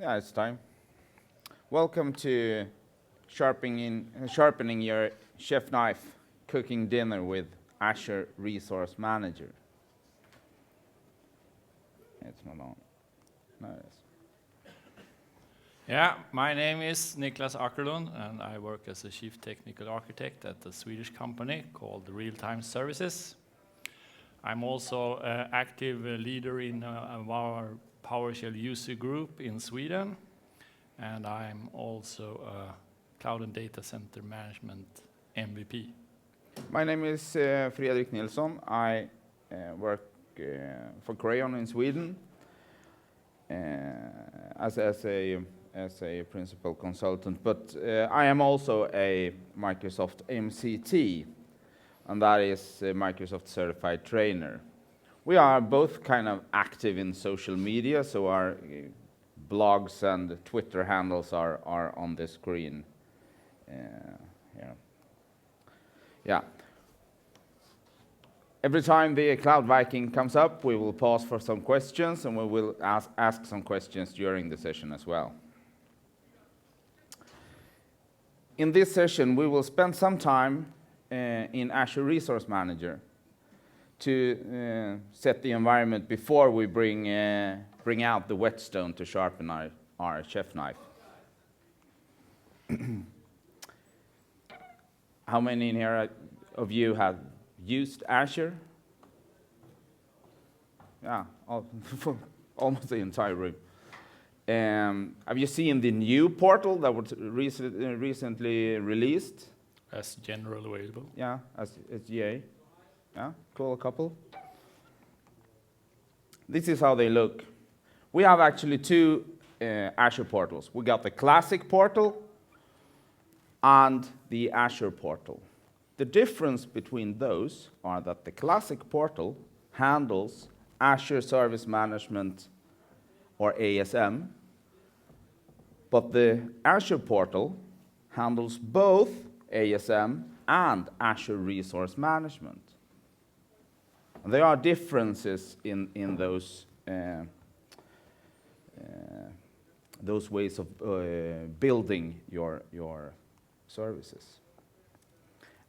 Yeah, it's time. Welcome to sharpening your chef knife, cooking dinner with Azure Resource Manager. It's not on. No, it is. Yeah, my name is Niklas Åkerlund, and I work as a chief technical architect at a Swedish company called Real Time Services. I'm also an active leader in our PowerShell user group in Sweden, and I'm also a cloud and data center management MVP. My name is Fredrik Nilsson. I work for Crayon in Sweden as a principal consultant, but I am also a Microsoft MCT, and that is a Microsoft certified trainer. We are both kind of active in social media, so our blogs and Twitter handles are on the screen. Yeah. Every time the Cloud Viking comes up, we will pause for some questions, and we will ask some questions during the session as well. In this session, we will spend some time in Azure Resource Manager to set the environment before we bring out the whetstone to sharpen our chef knife. How many in here of you have used Azure? Yeah, almost the entire room. Have you seen the new portal that was recently released? As general available. Yeah, as GA. Yeah, cool couple. This is how they look. We have actually two Azure portals. We got the classic portal and the Azure portal. The difference between those are that the classic portal handles Azure Service Management, or ASM, but the Azure portal handles both ASM and Azure Resource Management. And there are differences in those ways of building your services.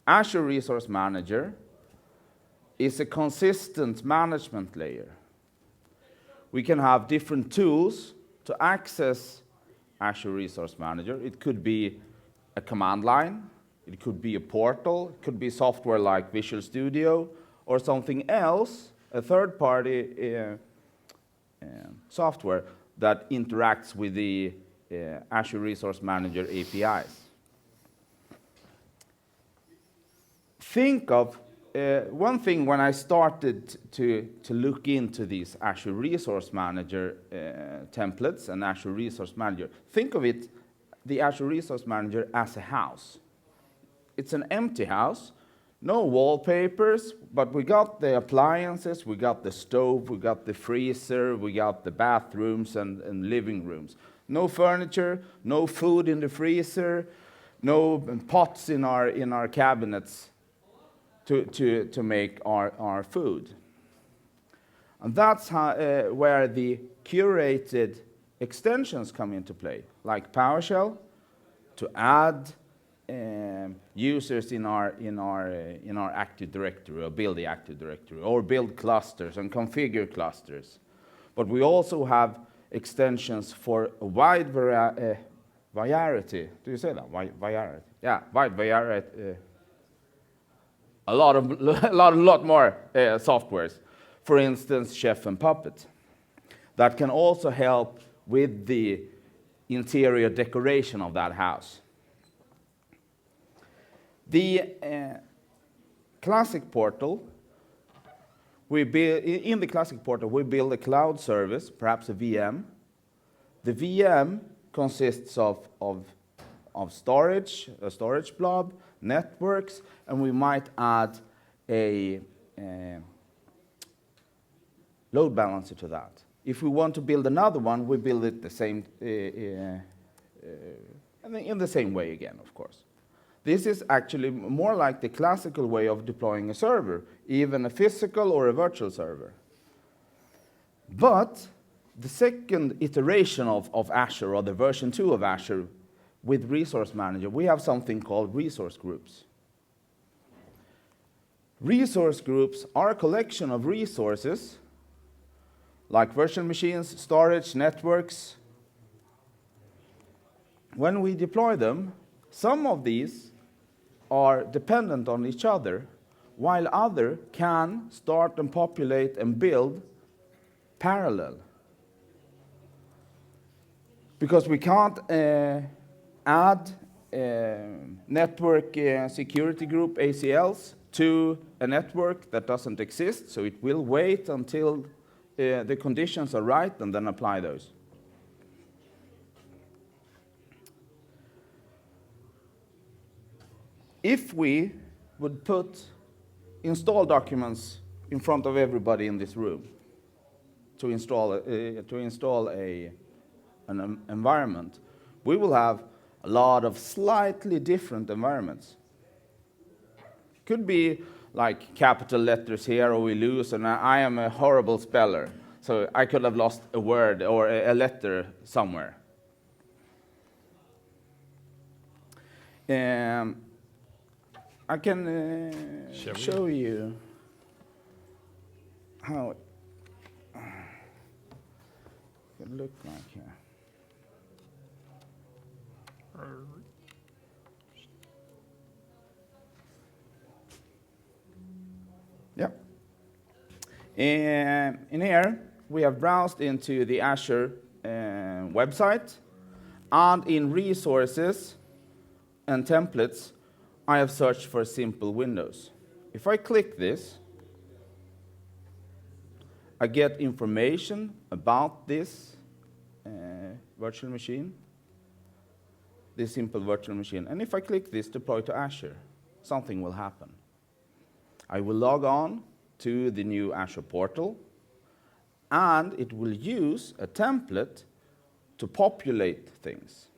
Azure Resource Manager is a consistent management layer. We can have different tools to access Azure Resource Manager. It could be a command line, it could be a portal, it could be software like Visual Studio, or something else, a third-party software that interacts with the Azure Resource Manager APIs. Think of one thing when I started to look into these Azure Resource Manager templates and Azure Resource Manager. Think of it, the Azure Resource Manager, as a house. It's an empty house, no wallpapers, but we got the appliances, we got the stove, we got the freezer, we got the bathrooms and living rooms. No furniture, no food in the freezer, no pots in our cabinets to make our food. And that's where the curated extensions come into play, like PowerShell, to add users in our Active Directory, or build the Active Directory, or build clusters and configure clusters. But we also have extensions for a wide variety. Do you say that? Variety? Yeah, wide variety. A lot more softwares. For instance, Chef and Puppet. That can also help with the interior decoration of that house. The classic portal, in the classic portal, we build a cloud service, perhaps a VM. The VM consists of storage, a storage blob, networks, and we might add a load balancer to that. If we want to build another one, we build it the same in the same way again, of course. This is actually more like the classical way of deploying a server, even a physical or a virtual server. But the second iteration of Azure, or the version 2 of Azure, with Resource Manager, we have something called resource groups. Resource groups are a collection of resources, like virtual machines, storage, networks. When we deploy them, some of these are dependent on each other, while others can start and populate and build parallel. Because we can't add network security group, ACLs, to a network that doesn't exist, so it will wait until the conditions are right and then apply those. If we would put install documents in front of everybody in this room to install an environment, we will have a lot of slightly different environments. Could be like capital letters here, or we lose, and I am a horrible speller, so I could have lost a word or a letter somewhere. I can show you how it could look like here. Yeah. In here, we have browsed into the Azure website, and in resources and templates, I have searched for simple Windows. If I click this, I get information about this virtual machine, this simple virtual machine. And if I click this, deploy to Azure, something will happen. I will log on to the new Azure Portal, and it will use a template to populate things.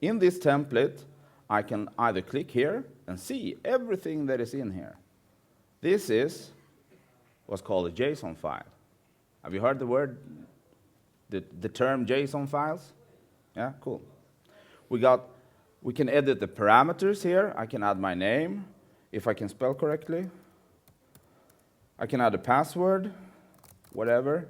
In this template, I can either click here and see everything that is in here. This is what's called a JSON file. Have you heard the word, the term JSON files? Yeah, cool. We can edit the parameters here. I can add my name, if I can spell correctly. I can add a password, whatever.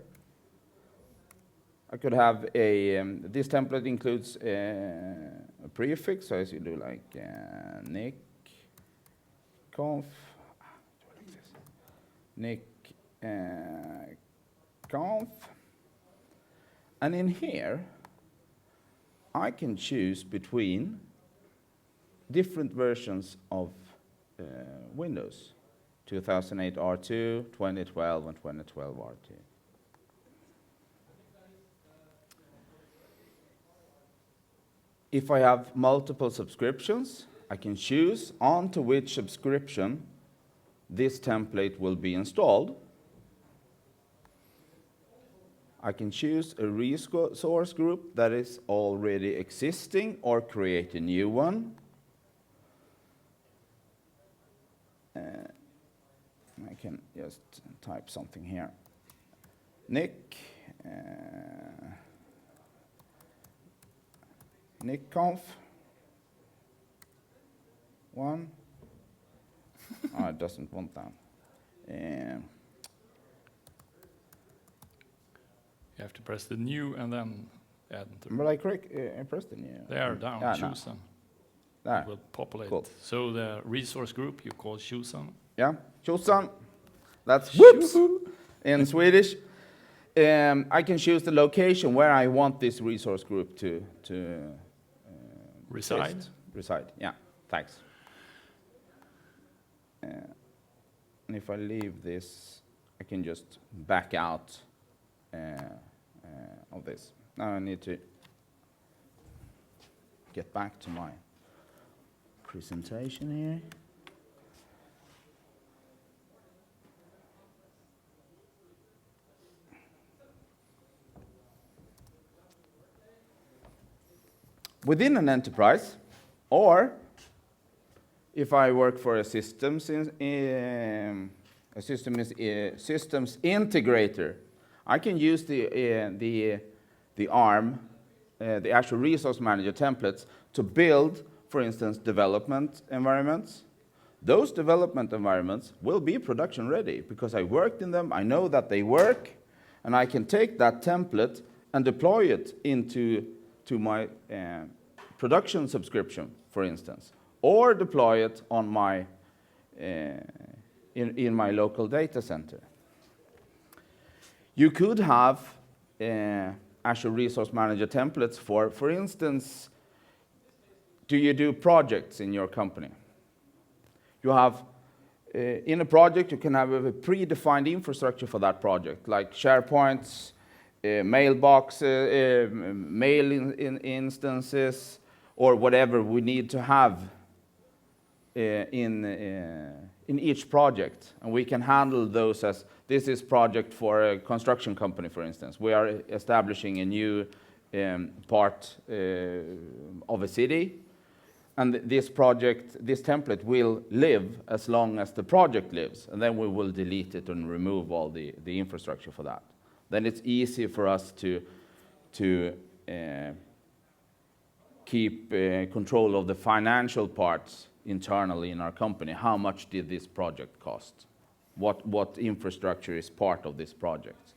I could have this template includes a prefix, so as you do like NICconf, NICconf. And in here, I can choose between different versions of Windows, 2008 R2, 2012, and 2012 R2. If I have multiple subscriptions, I can choose onto which subscription this template will be installed. I can choose a resource group that is already existing or create a new one. I can just type something here. NICconf 1. Oh, it doesn't want that. You have to press the new and then add. But I pressed the new. There, down, chosen. There. It will populate. Cool. So the resource group you call chosen. Yeah, chosen. That's whoops in Swedish. I can choose the location where I want this resource group to reside. Reside. Yeah. Thanks. And if I leave this, I can just back out of this. Now I need to get back to my presentation here. Within an enterprise, or if I work for a systems integrator, I can use the ARM, the Azure Resource Manager templates to build, for instance, development environments. Those development environments will be production ready because I worked in them, I know that they work, and I can take that template and deploy it into my production subscription, for instance, or deploy it on my in my local data center. You could have Azure Resource Manager templates for instance, do you do projects in your company? You have, in a project, you can have a predefined infrastructure for that project, like SharePoints, mailboxes, mail instances, or whatever we need to have in each project. And we can handle those as, this is project for a construction company, for instance. We are establishing a new part of a city. And this project, this template will live as long as the project lives. And then we will delete it and remove all the infrastructure for that. Then it's easy for us to keep control of the financial parts internally in our company. How much did this project cost? What infrastructure is part of this project?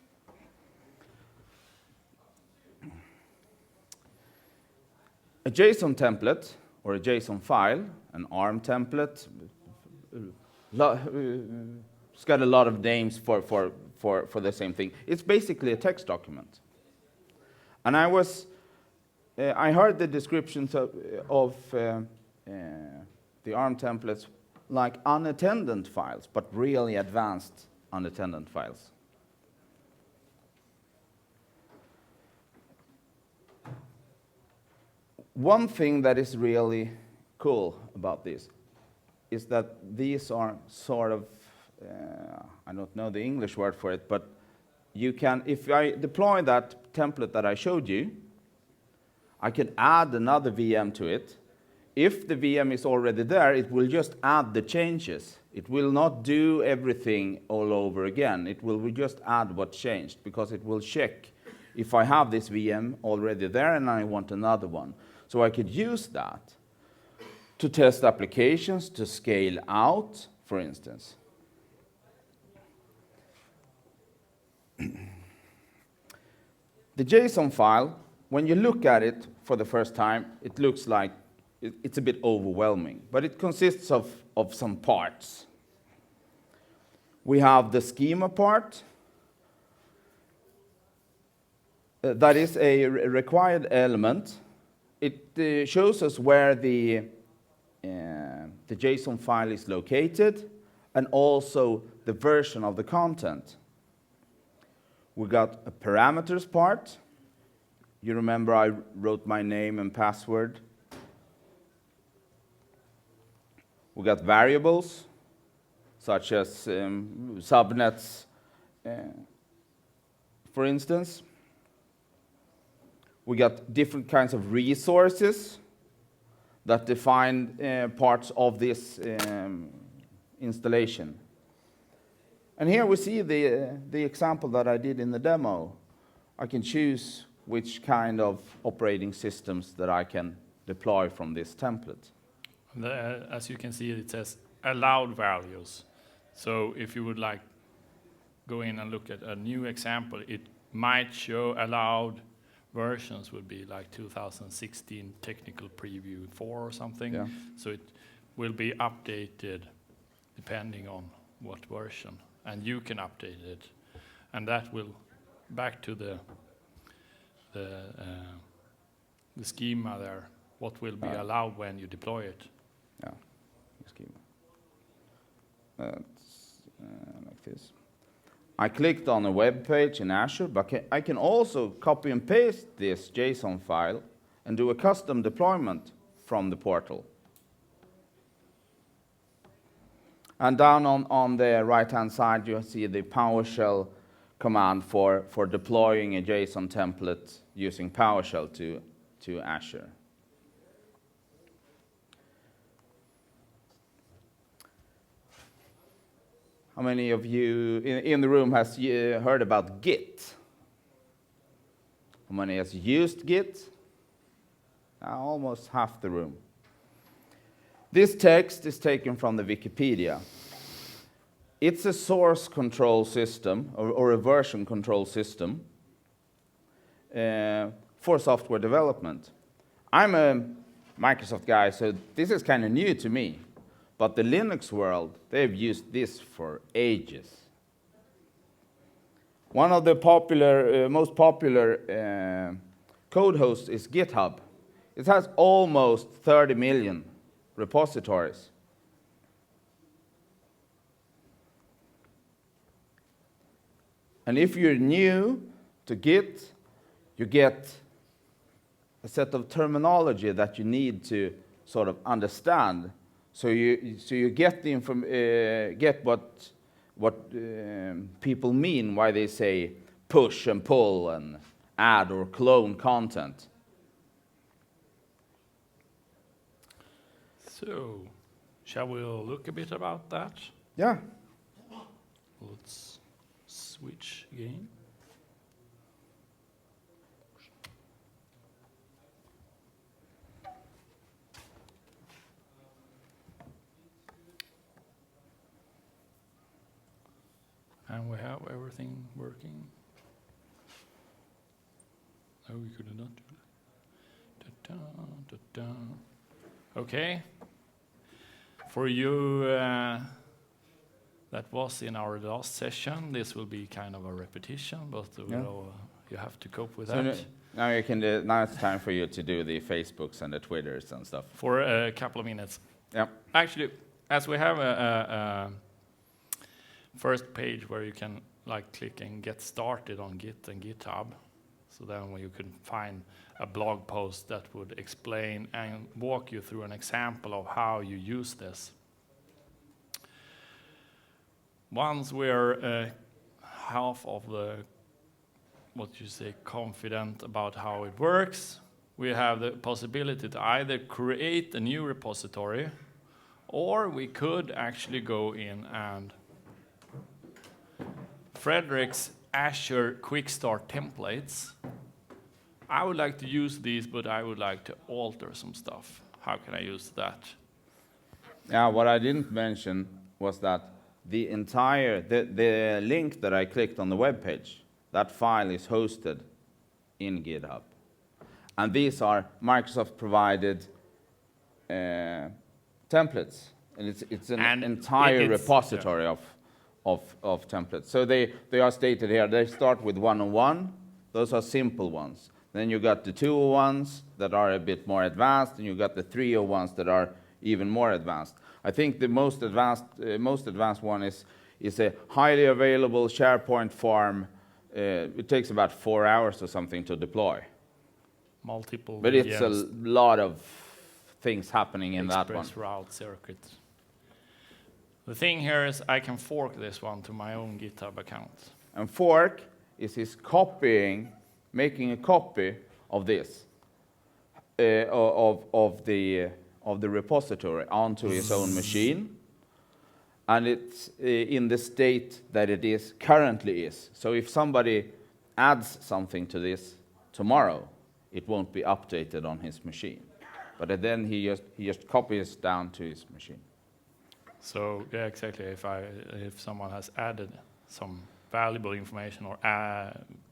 A JSON template or a JSON file, an ARM template, it's got a lot of names for the same thing. It's basically a text document. And I heard the descriptions of the ARM templates like unattended files, but really advanced unattended files. One thing that is really cool about this is that these are sort of, I don't know the English word for it, but you can, if I deploy that template that I showed you, I can add another VM to it. If the VM is already there, it will just add the changes. It will not do everything all over again. It will just add what changed, because it will check if I have this VM already there and I want another one. So I could use that to test applications, to scale out, for instance. The JSON file, when you look at it for the first time, it looks like it's a bit overwhelming, but it consists of some parts. We have the schema part. That is a required element. It shows us where the JSON file is located and also the version of the content. We got a parameters part. You remember I wrote my name and password. We got variables, such as subnets, for instance. We got different kinds of resources that define parts of this installation. And here we see the example that I did in the demo. I can choose which kind of operating systems that I can deploy from this template. As you can see, it says allowed values. So if you would like go in and look at a new example, it might show allowed versions would be like 2016 technical preview 4 or something. Yeah. So it will be updated depending on what version, and you can update it, and that will back to the schema there. What will be allowed when you deploy it? Yeah, the schema. That's like this. I clicked on a web page in Azure, but I can also copy and paste this JSON file and do a custom deployment from the portal. And down on the right-hand side, you see the PowerShell command for deploying a JSON template using PowerShell to Azure. How many of you in the room has heard about Git? How many has used Git? Almost half the room. This text is taken from the Wikipedia. It's a source control system, or a version control system, for software development. I'm a Microsoft guy, so this is kind of new to me. But the Linux world, they've used this for ages. One of the most popular code hosts is GitHub. It has almost 30 million repositories. And if you're new to Git, you get a set of terminology that you need to sort of understand. So you get get what people mean, why they say push and pull and add or clone content. So, shall we look a bit about that? Yeah. Let's switch again. And we have everything working. Oh, we could not do that. Da, da, da, da. Okay. For you that was in our last session, this will be kind of a repetition, but you have to cope with that. Now you can do, now it's time for you to do the Facebooks and the Twitters and stuff. For a couple of minutes. Yeah. Actually, as we have a first page where you can like click and get started on Git and GitHub, so then you can find a blog post that would explain and walk you through an example of how you use this. Once we're half of the, confident about how it works, we have the possibility to either create a new repository, or we could actually go in and Fredrik's Azure Quick Start templates. I would like to use these, but I would like to alter some stuff. How can I use that? Yeah, what I didn't mention was that the entire, the link that I clicked on the web page, that file is hosted in GitHub. And these are Microsoft provided templates. And it's an entire repository of templates. So they are stated here. They start with 101. Those are simple ones. Then you got the 201s that are a bit more advanced, and you got the 301s that are even more advanced. I think the most advanced one is a highly available SharePoint farm. It takes about 4 hours or something to deploy. Multiple. But it's a lot of things happening in that one. Express route circuit. The thing here is I can fork this one to my own GitHub account. And fork is his making a copy of this, of the repository onto his own machine, and it's in the state that it is currently is. So if somebody adds something to this tomorrow, it won't be updated on his machine. But then he just copies down to his machine. So yeah, exactly. If someone has added some valuable information or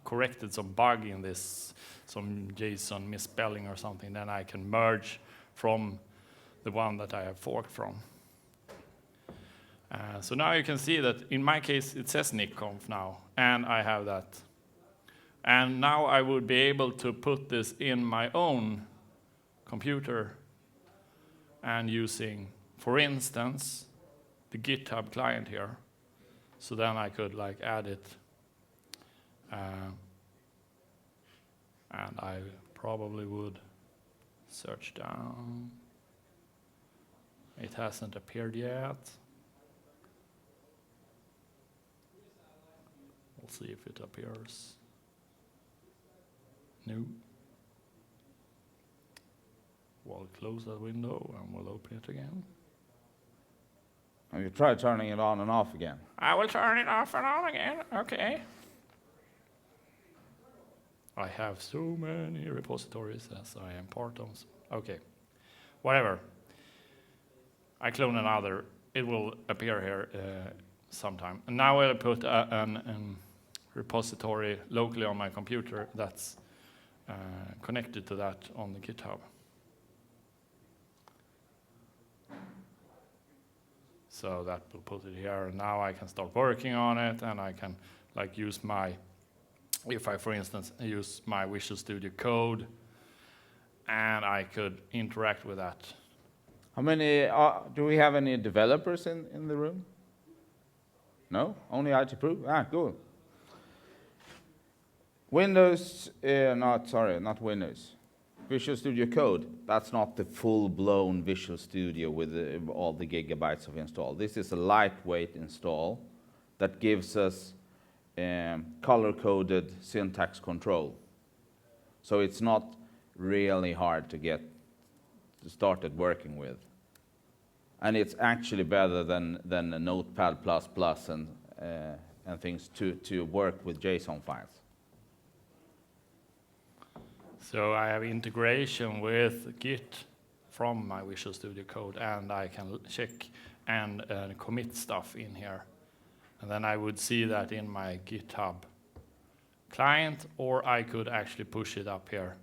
corrected some bug in this, some JSON misspelling or something, then I can merge from the one that I have forked from. So now you can see that in my case it says NICconf now, and I have that. And now I would be able to put this in my own computer and using, for instance, the GitHub client here. So then I could like add it, and I probably would search down. It hasn't appeared yet. We'll see if it appears. No. We'll close that window and we'll open it again. Have you tried turning it on and off again? I will turn it off and on again. Okay. I have so many repositories as I am part of. Okay, whatever. I clone another. It will appear here sometime. And now I'll put a repository locally on my computer that's connected to that on the GitHub. So that will put it here, and now I can start working on it, and I can like use my, if I, for instance, use my Visual Studio Code, and I could interact with that. How many, do we have any developers in the room? No? Only IT Pro? Cool. Windows, not Windows. Visual Studio Code, that's not the full-blown Visual Studio with all the gigabytes of install. This is a lightweight install that gives us color-coded syntax control. So it's not really hard to get started working with. And it's actually better than a Notepad++ and things to work with JSON files. So I have integration with Git from my Visual Studio Code, and I can check and commit stuff in here. And then I would see that in my GitHub client, or I could actually push it up here.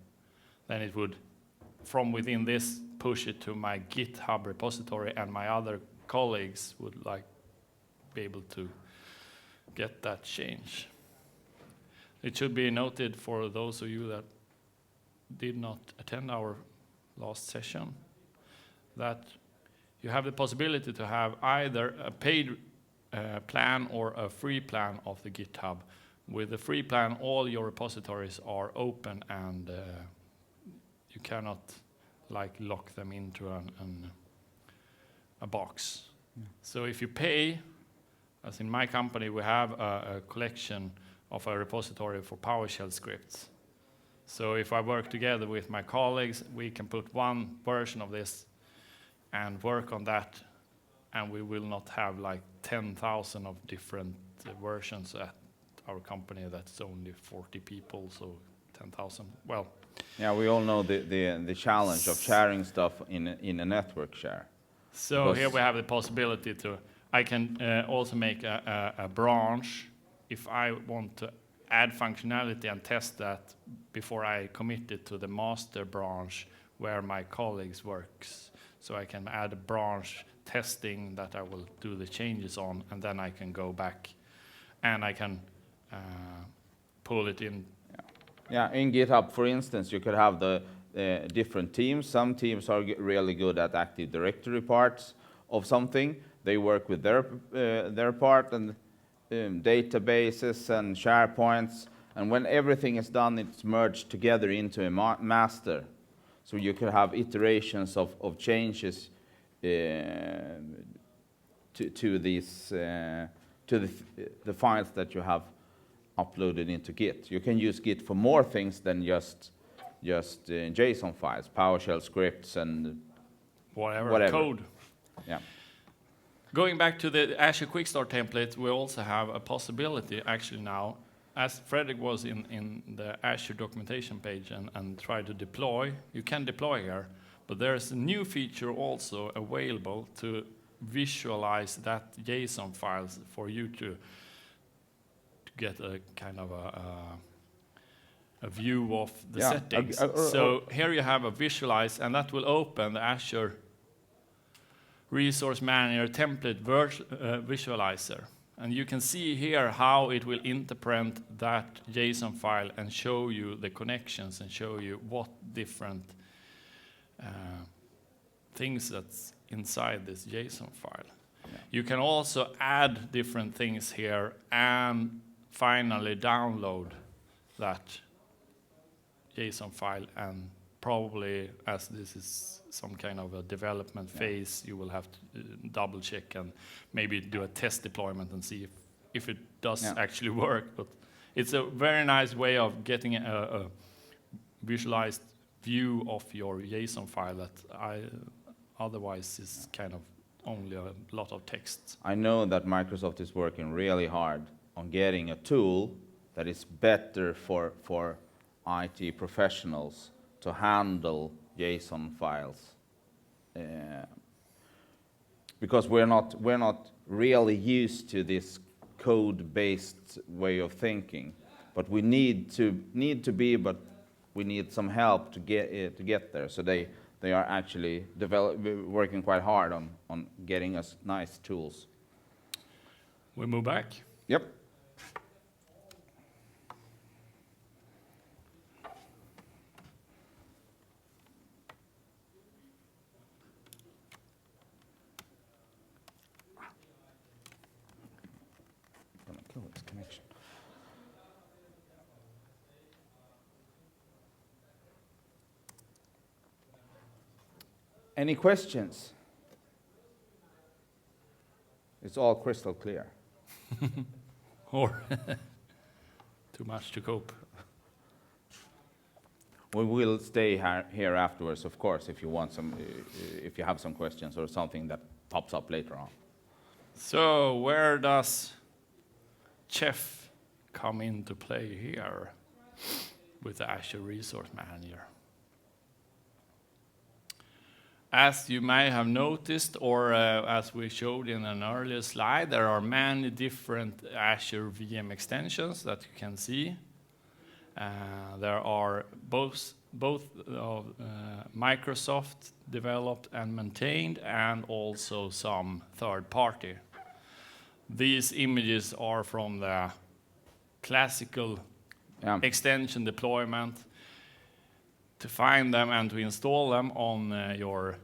Then it would, from within this, push it to my GitHub repository, and my other colleagues would like be able to get that change. It should be noted for those of you that did not attend our last session that you have the possibility to have either a paid plan or a free plan of the GitHub. With the free plan, all your repositories are open, and you cannot like lock them into a box. Yeah. So if you pay, as in my company, we have a collection of a repository for PowerShell scripts. So if I work together with my colleagues, we can put one version of this and work on that, and we will not have like 10,000 of different versions at our company. That's only 40 people, so 10,000. Well, yeah, we all know the challenge of sharing stuff in a network share. So here we have the possibility to, I can also make a branch if I want to add functionality and test that before I commit it to the master branch where my colleagues works. So I can add a branch testing that I will do the changes on, and then I can go back and I can pull it in. Yeah, in GitHub, for instance, you could have the different teams. Some teams are really good at Active Directory parts of something. They work with their part, and databases and SharePoints, and when everything is done, it's merged together into a master. So you can have iterations of changes to these the files that you have uploaded into Git. You can use Git for more things than just JSON files, PowerShell scripts, and whatever. Code. Yeah. Going back to the Azure Quick Start template, we also have a possibility actually now, as Fredrik was in the Azure documentation page and tried to deploy, you can deploy here, but there's a new feature also available to visualize that JSON files for you to get a kind of a view of the settings. So here you have a visualize, and that will open the Azure Resource Manager template visualizer. And you can see here how it will interpret that JSON file and show you the connections and show you what different things that's inside this JSON file. Yeah. You can also add different things here and finally download that JSON file, and probably, as this is some kind of a development phase, you will have to double check and maybe do a test deployment and see if it does actually work. But it's a very nice way of getting a visualized view of your JSON file that otherwise is kind of only a lot of text. I know that Microsoft is working really hard on getting a tool that is better for IT professionals to handle JSON files. Because we're not really used to this code-based way of thinking, but we need to be, but we need some help to get there. So they are actually working quite hard on getting us nice tools. We move back. Yep. Gonna kill this connection. Any questions? It's all crystal clear. Or too much to cope. We will stay here afterwards, of course, if you want if you have some questions or something that pops up later on. So where does Chef come into play here with the Azure Resource Manager? As you may have noticed, or as we showed in an earlier slide, there are many different Azure VM extensions that you can see. There are both Microsoft developed and maintained, and also some third-party. These images are from the classical extension deployment. To find them and to install them on your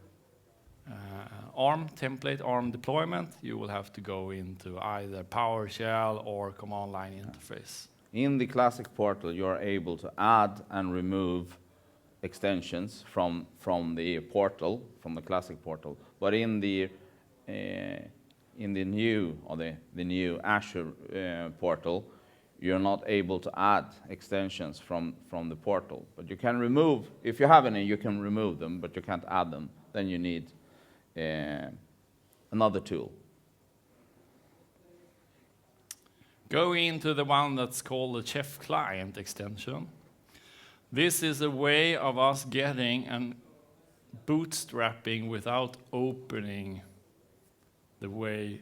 ARM template, ARM deployment, you will have to go into either PowerShell or command line interface. In the classic portal, you are able to add and remove extensions from the portal, from the classic portal. But in the new Azure portal, you're not able to add extensions from the portal. But you can remove, if you have any, you can remove them, but you can't add them. Then you need another tool. Go into the one that's called the Chef Client extension. This is a way of us getting and bootstrapping without opening the way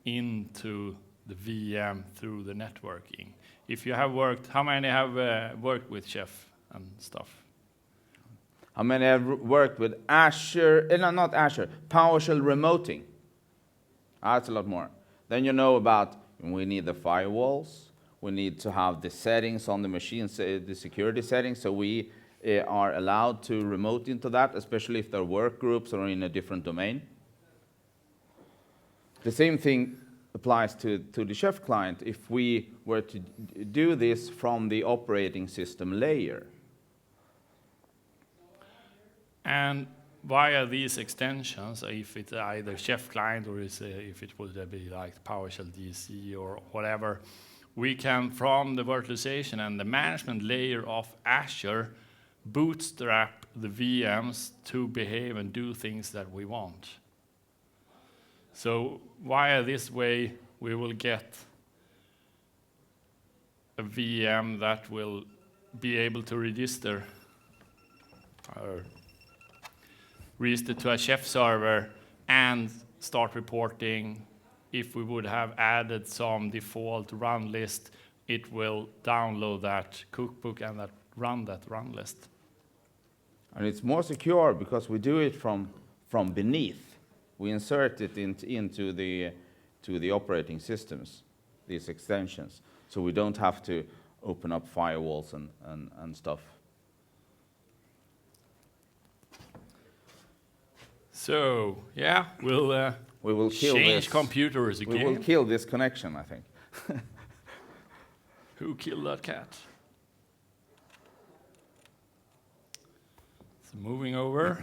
into the VM through the networking. If you have worked, how many have worked with Chef and stuff? How many have worked with Azure, not Azure, PowerShell remoting? That's a lot more. Then you know about, we need the firewalls, we need to have the settings on the machines, the security settings, so we are allowed to remote into that, especially if they're work groups or in a different domain. The same thing applies to the Chef client if we were to do this from the operating system layer. And via these extensions, if it's either Chef client or if it would be like PowerShell DC or whatever, we can, from the virtualization and the management layer of Azure, bootstrap the VMs to behave and do things that we want. So via this way, we will get a VM that will be able to register to a Chef server and start reporting. If we would have added some default run list, it will download that cookbook and run list. And it's more secure because we do it from beneath. We insert it into the operating systems, these extensions, so we don't have to open up firewalls and stuff. So yeah, we will kill change computers again. We will kill this connection, I think. Who killed that cat? So moving over.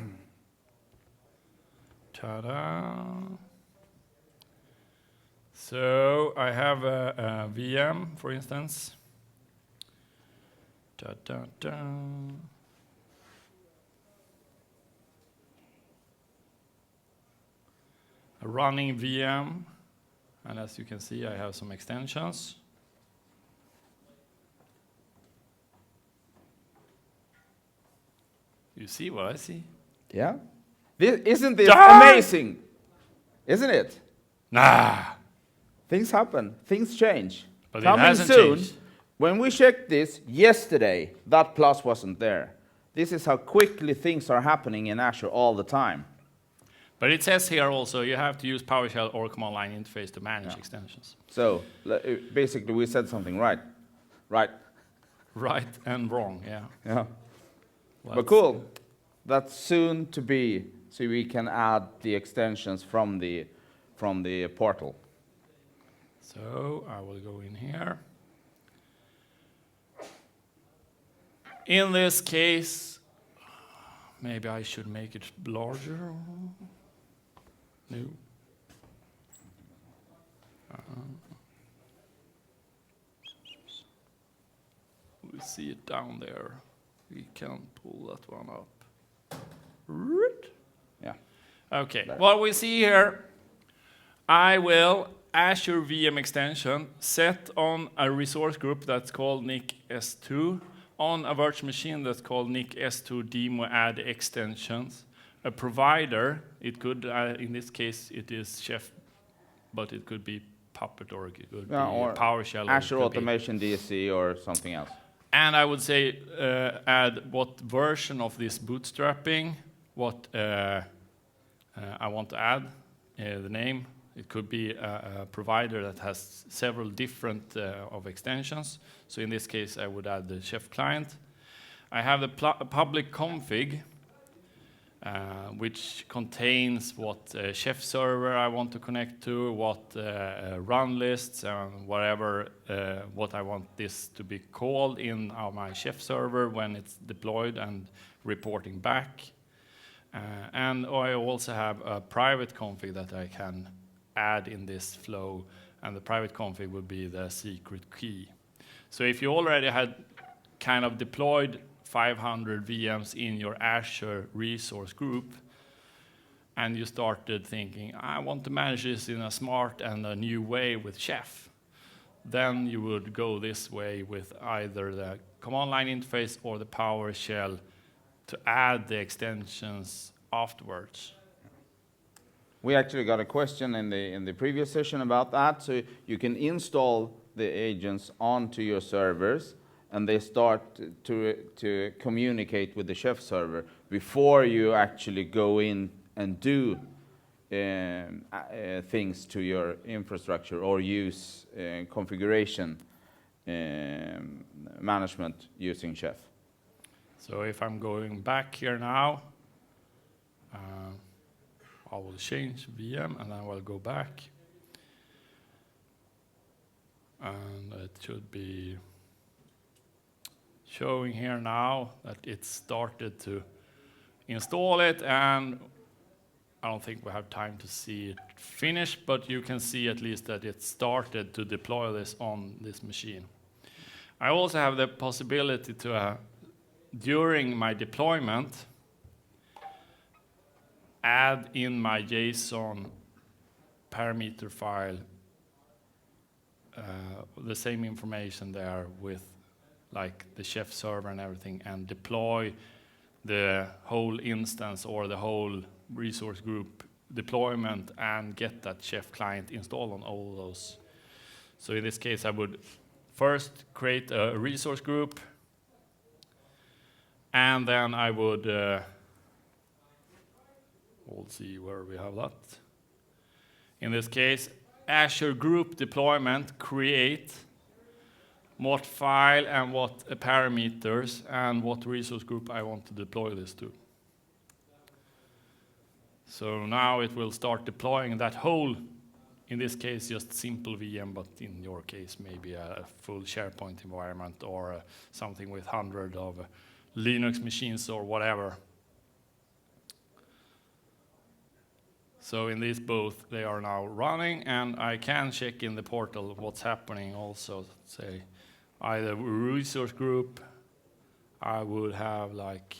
Ta-da! So I have a VM, for instance. Ta-da-da. A running VM, and as you can see, I have some extensions. You see what I see? Yeah? Isn't this Darn! amazing? Isn't it? Nah. Things happen. Things change. But it Coming hasn't soon, changed. when we checked this yesterday, that plus wasn't there. This is how quickly things are happening in Azure all the time. But it says here also you have to use PowerShell or command line interface to manage extensions. So basically, we said something right. Right. Right and wrong, yeah. Yeah. Well, But cool. That's soon to be, so we can add the extensions from the portal. So I will go in here. In this case, maybe I should make it larger. No. We see it down there. We can pull that one up. Yeah. Okay, There. what we see here, I will Azure VM extension set on a resource group that's called NIC S2, on a virtual machine that's called NIC S2 demo add extensions. A provider, it could, in this case, it is Chef, but it could be Puppet or it could be or PowerShell. Azure Automation DSC or something else. And I would say add what version of this bootstrapping, what I want to add, the name. It could be a provider that has several different of extensions. So in this case, I would add the Chef client. I have the public config, which contains what Chef server I want to connect to, what run lists, and whatever, what I want this to be called in my Chef server when it's deployed and reporting back. And I also have a private config that I can add in this flow, and the private config would be the secret key. So if you already had kind of deployed 500 VMs in your Azure resource group, and you started thinking, I want to manage this in a smart and a new way with Chef, then you would go this way with either the command line interface or the PowerShell to add the extensions afterwards. We actually got a question in the previous session about that. So you can install the agents onto your servers, and they start to communicate with the Chef server before you actually go in and do things to your infrastructure or use configuration management using Chef. So if I'm going back here now, I will change VM and I will go back. And it should be showing here now that it started to install it, and I don't think we have time to see it finished, but you can see at least that it started to deploy this on this machine. I also have the possibility to, during my deployment, add in my JSON parameter file the same information there with like the Chef server and everything, and deploy the whole instance or the whole resource group deployment and get that Chef client installed on all those. So in this case, I would first create a resource group, and then I would, we'll see where we have that. In this case, Azure group deployment, create what file and what parameters and what resource group I want to deploy this to. So now it will start deploying that whole, in this case, just simple VM, but in your case, maybe a full SharePoint environment or something with hundreds of Linux machines or whatever. So in these both, they are now running, and I can check in the portal what's happening also. Say, either resource group, I would have like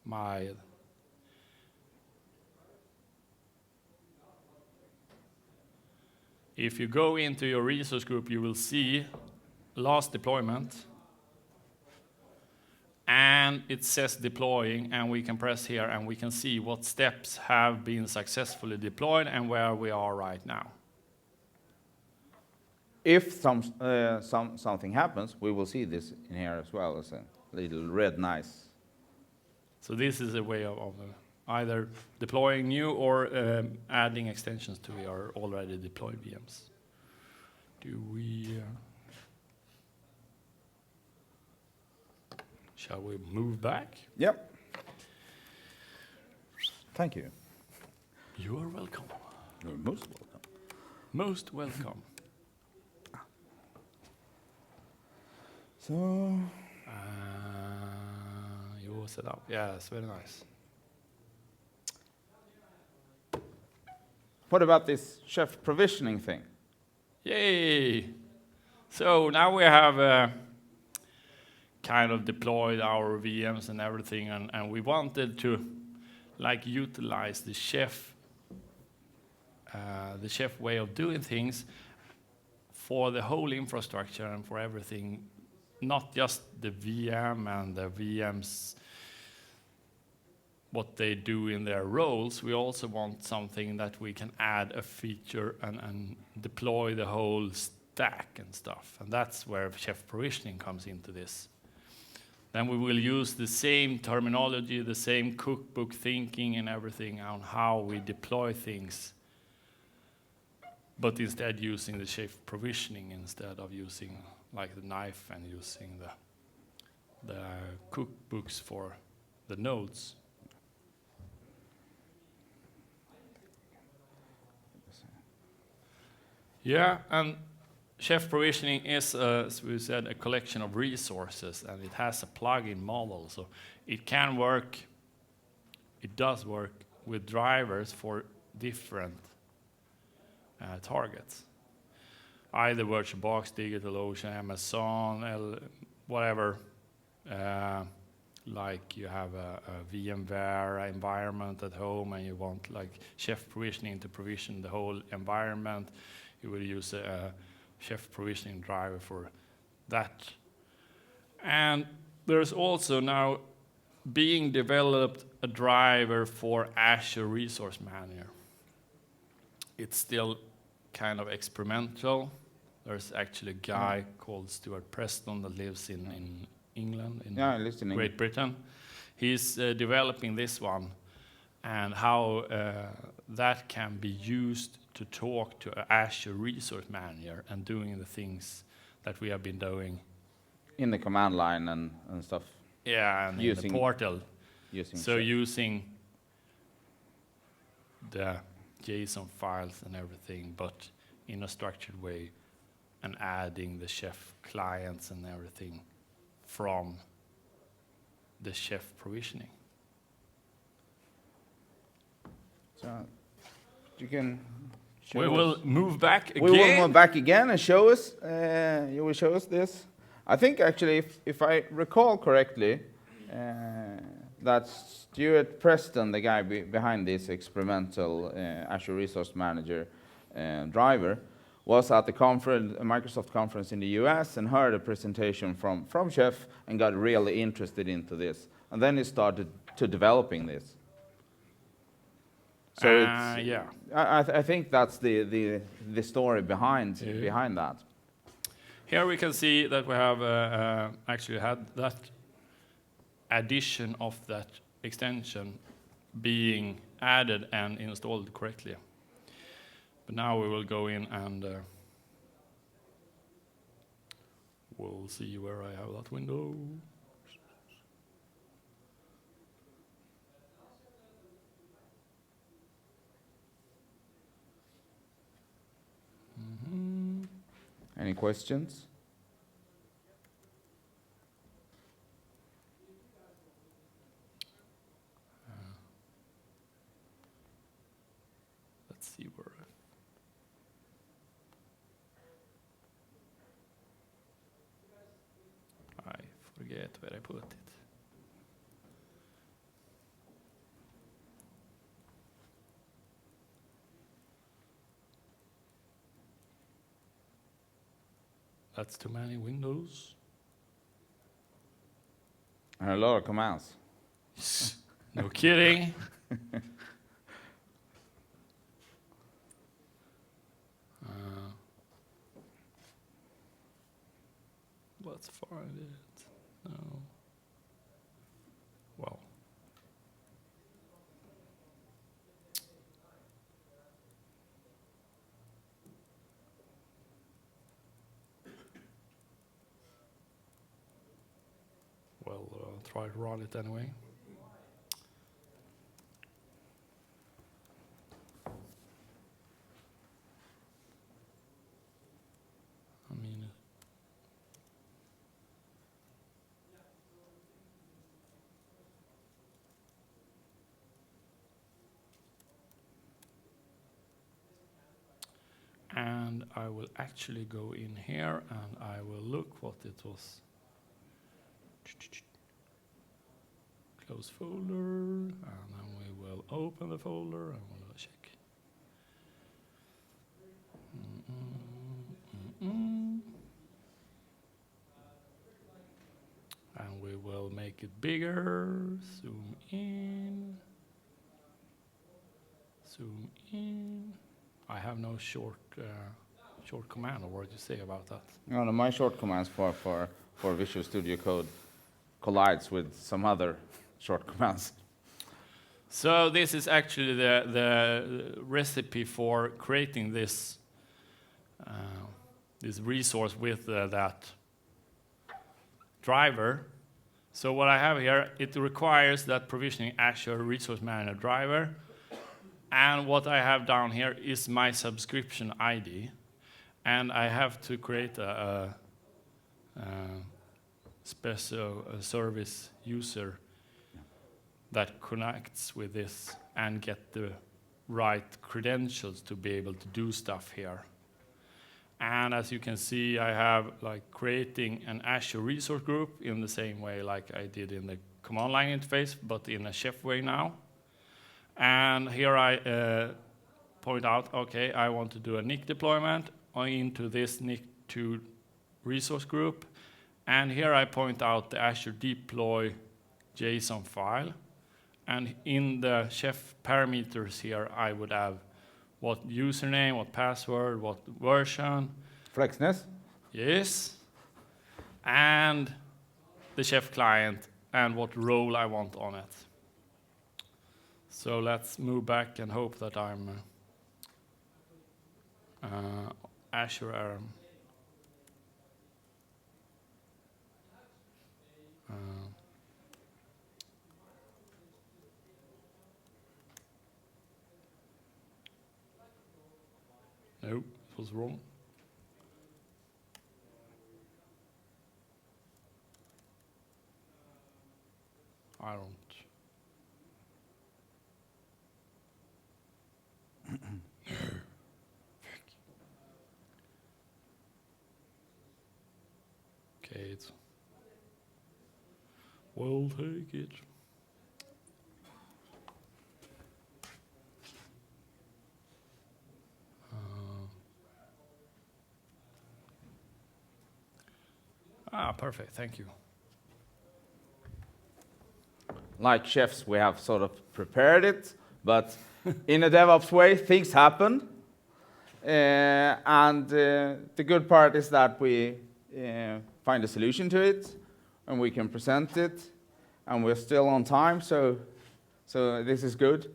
my if you go into your resource group, you will see last deployment, and it says deploying, and we can press here and we can see what steps have been successfully deployed and where we are right now. If something happens, we will see this in here as well as a little red nice. So this is a way of either deploying new or adding extensions to our already deployed VMs. Do we... Shall we move back? Yep. Thank you. You are welcome. You're most welcome. Most welcome. So... you set up. Yeah, it's very nice. What about this chef provisioning thing? Yay! So now we have kind of deployed our VMs and everything, and we wanted to like utilize the chef way of doing things for the whole infrastructure and for everything, not just the VM and the VMs, what they do in their roles. We also want something that we can add a feature and deploy the whole stack and stuff. And that's where chef provisioning comes into this. Then we will use the same terminology, the same cookbook thinking and everything on how we deploy things, but instead using the chef provisioning instead of using like the knife and using the cookbooks for the nodes. Yeah, and chef provisioning is, as we said, a collection of resources, and it has a plugin model, so it can work, it does work with drivers for different targets. Either VirtualBox, DigitalOcean, Amazon, whatever, like you have a VMware environment at home and you want like chef provisioning to provision the whole environment, you will use a chef provisioning driver for that. And there's also now being developed a driver for Azure Resource Manager. It's still kind of experimental. There's actually a guy called Stuart Preston that lives in England, in Great Britain. He's developing this one and how that can be used to talk to Azure Resource Manager and doing the things that we have been doing. In the command line and stuff. Yeah, and in the portal. Using the JSON files and everything, but in a structured way, and adding the chef clients and everything from the chef provisioning. So you can. We will move back again. We will move back again and show us. You will show us this. I think actually, if I recall correctly, that Stuart Preston, the guy behind this experimental Azure Resource Manager driver, was at the conference, a Microsoft conference in the US, and heard a presentation from Chef and got really interested into this. And then he started to developing this. So it's, yeah. I think that's the story behind that. Here we can see that we have actually had that addition of that extension being added and installed correctly. But now we will go in and we'll see where I have that window. Any questions? Let's see where I forget where I put it. That's too many windows. And a lot of commands. No kidding. Let's find it. No. Well. Well, try to run it anyway. I mean, and I will actually go in here and I will look what it was. Close folder, and then we will open the folder and we'll check. And we will make it bigger, zoom in. Zoom in. I have no short command, or what do you say about that? No, my short commands for Visual Studio Code collides with some other short commands. So this is actually the recipe for creating this this resource with that driver. So what I have here, it requires that provisioning Azure Resource Manager driver. And what I have down here is my subscription ID. And I have to create a special service user that connects with this and get the right credentials to be able to do stuff here. And as you can see, I have like creating an Azure resource group in the same way like I did in the command line interface, but in a chef way now. And here I point out, okay, I want to do a NIC deployment into this NIC2 resource group. And here I point out the Azure deploy JSON file. And in the chef parameters here, I would have what username, what password, what version. Flexness? Yes. And the chef client and what role I want on it. So let's move back and hope that I'm Azure nope, it was wrong. I don't. Okay, it's. We'll take it. Perfect, thank you. Like chefs, we have sort of prepared it, but in a DevOps way, things happen. And the good part is that we find a solution to it, and we can present it, and we're still on time, so this is good.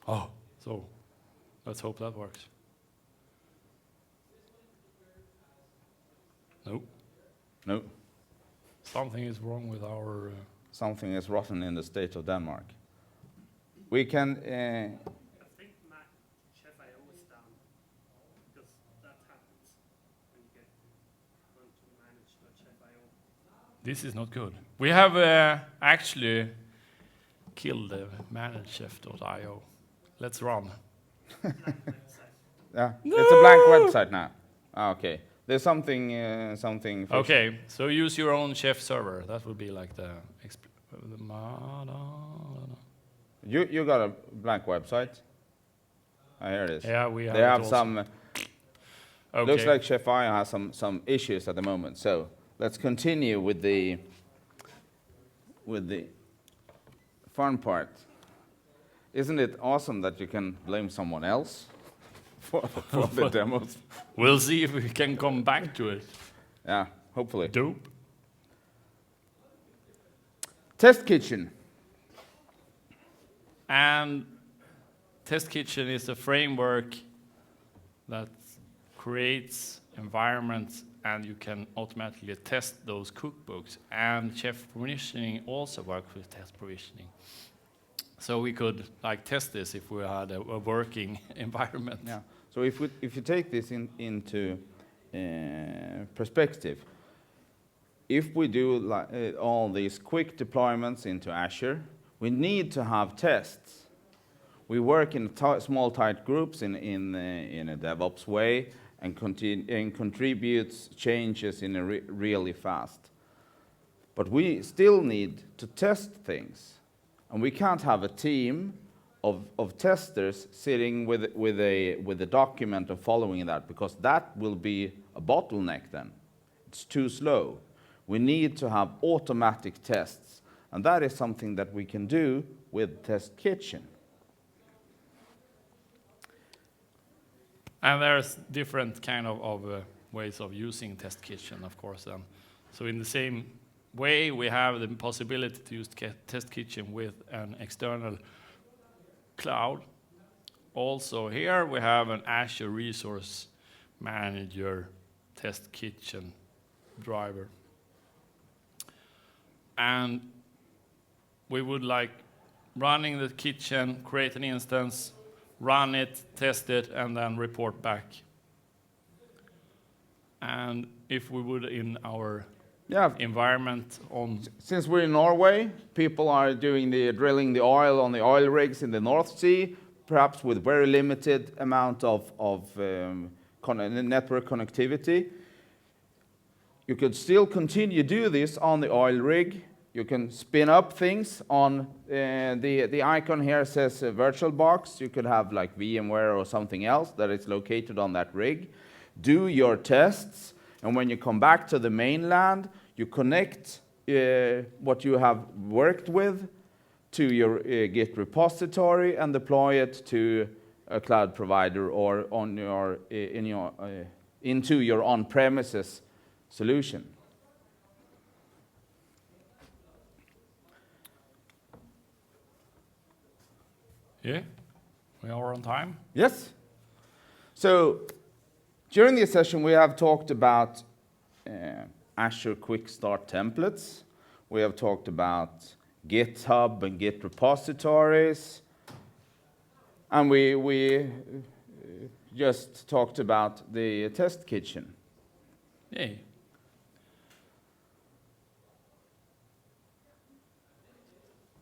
Oh, so let's hope that works. Nope. No. Something is wrong with our... Something is rotten in the state of Denmark. We can... I think Mac Chef IO is down, because that happens when you get one to manage the Chef IO. This is not good. We have actually killed the managechef.io. Let's run. Yeah, no! It's a blank website now. Okay. There's something okay, so use your own chef server. That would be like the You got a blank website? Oh, here it is. Yeah, we have. They have some. Okay. Looks like Chef IO has some issues at the moment. So let's continue with the with the fun part. Isn't it awesome that you can blame someone else for the demos? We'll see if we can come back to it. Yeah, hopefully. Dope. Test Kitchen. And Test Kitchen is a framework that creates environments and you can automatically test those cookbooks. And Chef Provisioning also works with test provisioning. So we could test this if we had a working environment. Yeah. So if you take this into perspective, if we do all these quick deployments into Azure, we need to have tests. We work in small, tight groups in a DevOps way and contributes changes in a really fast. But we still need to test things. And we can't have a team of testers sitting with a document and following that, because that will be a bottleneck then. It's too slow. We need to have automatic tests. And that is something that we can do with Test Kitchen. And there's different kind of ways of using Test Kitchen, of course. So in the same way, we have the possibility to use Test Kitchen with an external cloud. Also here we have an Azure Resource Manager Test Kitchen driver. And we would running the kitchen, create an instance, run it, test it, and then report back. And if we would in our environment on... Since we're in Norway, people are doing drilling the oil on the oil rigs in the North Sea, perhaps with very limited amount of network connectivity. You could still continue to do this on the oil rig. You can spin up things on the icon here says VirtualBox. You could have VMware or something else that is located on that rig. Do your tests, and when you come back to the mainland, you connect what you have worked with to your Git repository and deploy it to a cloud provider or into your on-premises solution. Yeah, we are on time. Yes. So during this session, we have talked about Azure Quick Start templates. We have talked about GitHub and Git repositories. And we just talked about the Test Kitchen. Yay.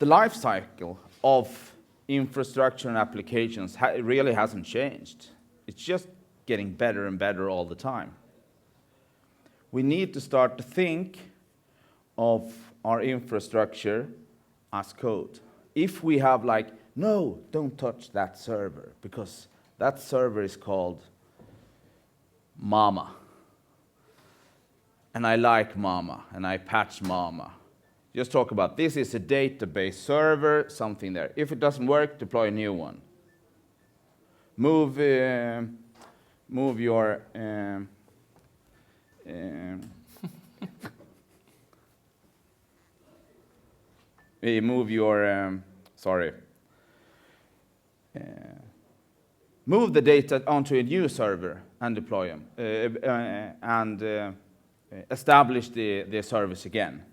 The life cycle of infrastructure and applications really hasn't changed. It's just getting better and better all the time. We need to start to think of our infrastructure as code. If we have no, don't touch that server, because that server is called Mama. And I like Mama, and I patch Mama. Just talk about this is a database server, something there. If it doesn't work, deploy a new one. Move your move the data onto a new server and deploy them and establish the service again.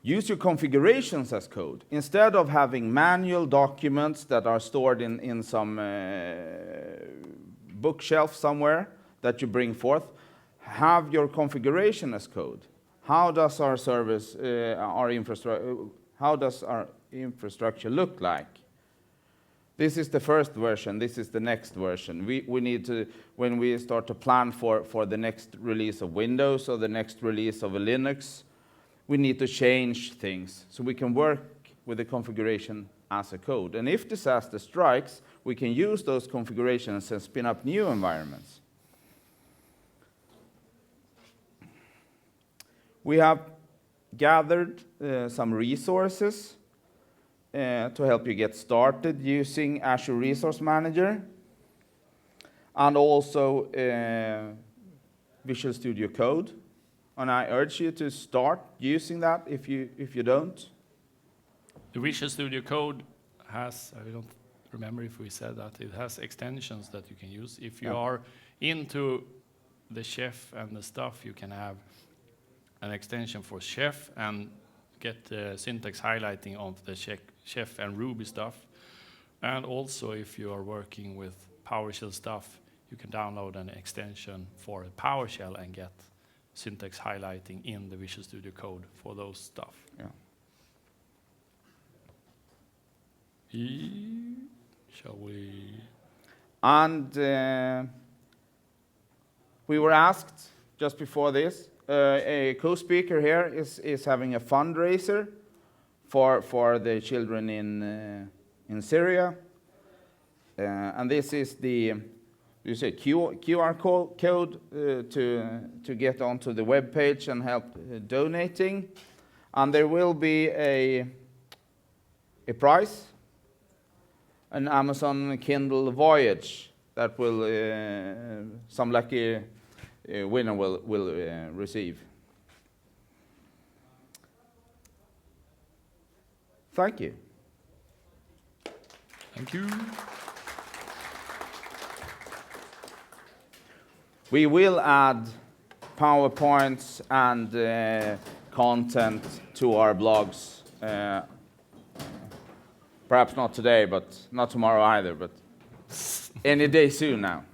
Use your configurations as code. Instead of having manual documents that are stored in some bookshelf somewhere that you bring forth, have your configuration as code. How does our service, how does our infrastructure look like? This is the first version. This is the next version. We need to, when we start to plan for the next release of Windows or the next release of a Linux, we need to change things so we can work with the configuration as a code. And if disaster strikes, we can use those configurations and spin up new environments. We have gathered some resources to help you get started using Azure Resource Manager, and also Visual Studio Code. And I urge you to start using that if you don't. The Visual Studio Code has, I don't remember if we said that, it has extensions that you can use. If you are into the Chef and the stuff, you can have an extension for Chef and get syntax highlighting of the Chef and Ruby stuff. And also, if you are working with PowerShell stuff, you can download an extension for a PowerShell and get syntax highlighting in the Visual Studio Code for those stuff. Yeah. Shall we? And we were asked just before this, a co-speaker here is having a fundraiser for the children in Syria, and this is the QR code to get onto the web page and help donating, and there will be a prize, an Amazon Kindle Voyage that will some lucky winner will receive. Thank you. Thank you. We will add PowerPoints and content to our blogs. Perhaps not today, but not tomorrow either, but any day soon now.